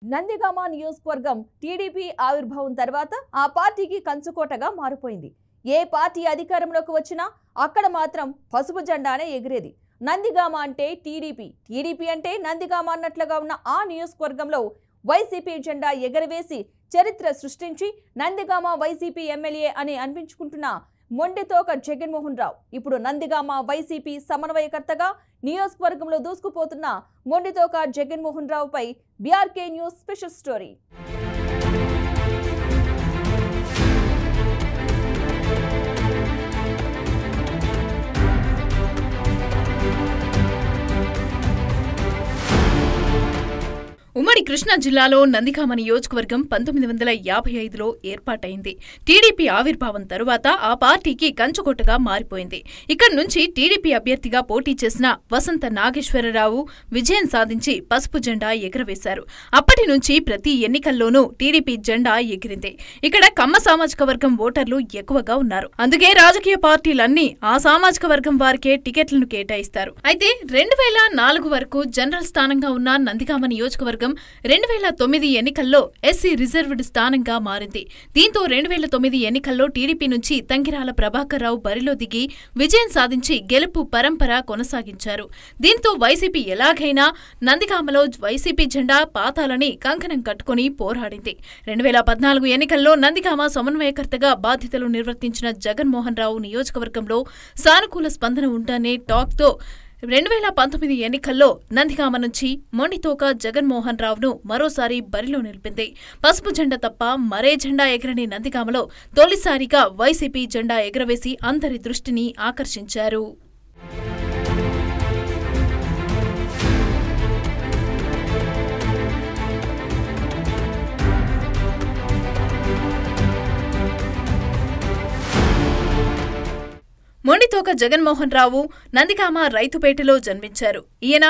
నందిగామ నియోజకవర్గం టీడీపీ ఆవిర్భావం తర్వాత ఆ పార్టీకి కంచుకోటగా మారిపోయింది. ఏ పార్టీ అధికారంలోకి వచ్చినా అక్కడ మాత్రం పసుపు జెండానే ఎగిరేది. నందిగామ అంటే టీడీపీ అంటే నందిగామ అన్నట్లుగా ఉన్న ఆ నియోజకవర్గంలో వైసీపీ జెండా ఎగరవేసి చరిత్ర సృష్టించి నందిగామ వైసీపీ ఎమ్మెల్యే అని అనిపించుకుంటున్న మొండితోక జగన్మోహన్ రావు ఇప్పుడు నందిగామ వైసీపీ సమన్వయకర్తగా నియోజకవర్గంలో దూసుకుపోతున్న మొండితోక జగన్మోహన్ రావుపై బీఆర్కే న్యూస్ స్పెషల్ స్టోరీ. ఉమ్మడి కృష్ణా జిల్లాలో నందిగామ నియోజకవర్గం 1955లో ఏర్పాటైంది. టీడీపీ ఆవిర్భావం తరువాత ఆ పార్టీకి కంచుకోటగా మారిపోయింది. ఇక్కడి నుంచి టీడీపీ అభ్యర్థిగా పోటీ చేసిన వసంత నాగేశ్వరరావు విజయం సాధించి పసుపు జెండా ఎగురవేశారు. అప్పటి నుంచి ప్రతి ఎన్నికల్లోనూ టీడీపీ జెండా ఎగిరింది. ఇక్కడ కమ్మ సామాజిక వర్గం ఓటర్లు ఎక్కువగా ఉన్నారు. అందుకే రాజకీయ పార్టీలన్నీ ఆ సామాజిక వర్గం వారికే టికెట్లను కేటాయిస్తారు. అయితే 2004 వరకు జనరల్ స్థానంగా ఉన్న నందిగామ నియోజకవర్గం 2009 ఎన్నికల్లో ఎస్సీ రిజర్వ్డ్ స్థానంగా మారింది. దీంతో 2009 ఎన్నికల్లో టీడీపీ నుంచి తంగిరాల ప్రభాకర్ రావు బరిలో దిగి విజయం సాధించి గెలుపు పరంపర కొనసాగించారు. దీంతో వైసీపీ ఎలాగైనా నందిగామలో వైసీపీ జెండా పాతాలని కంకణం కట్టుకుని పోరాడింది. 2014 ఎన్నికల్లో నందిగామ సమన్వయకర్తగా బాధ్యతలు నిర్వర్తించిన జగన్మోహన్ రావు నియోజకవర్గంలో సానుకూల స్పందన ఉందనే టాక్తో 2019 ఎన్నికల్లో నందిగామ నుంచి మొండితోక జగన్మోహన్ రావును మరోసారి బరిలో నిలిపింది. పసుపు జెండా తప్ప మరే జెండా ఎగరని నందిగామలో తొలిసారిగా వైసీపీ జెండా ఎగరవేసి అందరి దృష్టిని ఆకర్షించారు. మొండితోక జగన్మోహన్ రావు నందిగామ రైతుపేటలో జన్మించారు. ఈయన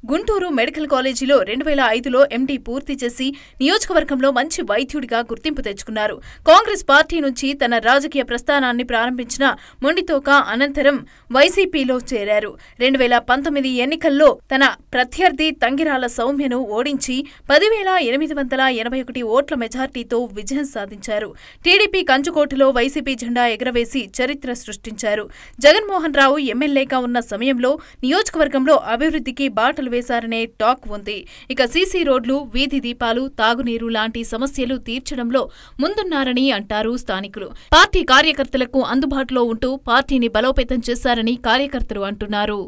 గుంటూరు మెడికల్ కాలేజీలో 2005లో ఎండీ పూర్తి చేసి నియోజకవర్గంలో మంచి వైద్యుడిగా గుర్తింపు తెచ్చుకున్నారు. కాంగ్రెస్ పార్టీ నుంచి తన రాజకీయ ప్రస్థానాన్ని ప్రారంభించిన మొండితోక అనంతరం వైసీపీలో చేరారు. 2019 ఎన్నికల్లో తన ప్రత్యర్థి తంగిరాల సౌమ్యను ఓడించి 10,881 ఓట్ల మెజార్టీతో విజయం సాధించారు. టీడీపీ కంచుకోటలో వైసీపీ జెండా ఎగరవేసి చరిత్ర సృష్టించారు. జగన్మోహన్ రావు ఎమ్మెల్యేగా ఉన్న సమయంలో నియోజకవర్గంలో అభివృద్ధికి బాటలు వేశారనే టాక్ ఉంది. ఇక సీసీ రోడ్లు, వీధి దీపాలు, తాగునీరు లాంటి సమస్యలు తీర్చడంలో ముందున్నారని అంటారు స్థానికులు. పార్టీ కార్యకర్తలకు అందుబాటులో ఉంటూ పార్టీని బలోపేతం చేశారని కార్యకర్తలు అంటున్నారు.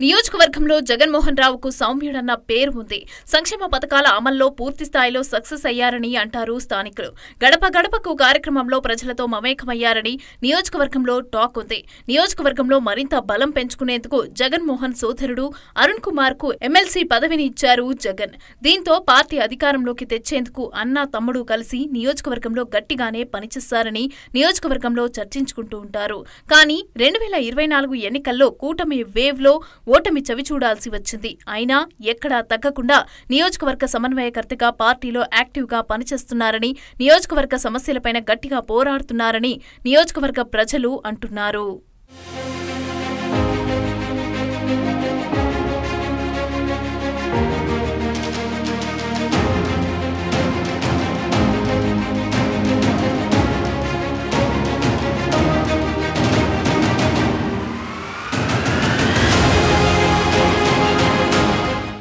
నియోజకవర్గంలో జగన్మోహన్ రావుకు సౌమ్యుడన్న పేరు ఉంది. సంక్షేమ పథకాల అమల్లో పూర్తిస్థాయిలో సక్సెస్ అయ్యారని అంటారు స్థానికులు. గడప గడపకు కార్యక్రమంలో ప్రజలతో మమేకమయ్యారని నియోజకవర్గంలో టాక్ ఉంది. నియోజకవర్గంలో మరింత బలం పెంచుకునేందుకు జగన్మోహన్ సోదరుడు అరుణ్ కుమార్ కు ఎమ్మెల్సీ పదవిని ఇచ్చారు జగన్. దీంతో పార్టీ అధికారంలోకి తెచ్చేందుకు అన్నా తమ్ముడు కలిసి నియోజకవర్గంలో గట్టిగానే పనిచేస్తారని నియోజకవర్గంలో చర్చించుకుంటూ ఉంటారు. కానీ 2024 ఎన్నికల్లో కూటమి వేవ్ లో ఓటమి చవిచూడాల్సి వచ్చింది. అయినా ఎక్కడా తగ్గకుండా నియోజకవర్గ సమన్వయకర్తగా పార్టీలో యాక్టివ్గా పనిచేస్తున్నారని, నియోజకవర్గ సమస్యలపైన గట్టిగా పోరాడుతున్నారని నియోజకవర్గ ప్రజలు అంటున్నారు.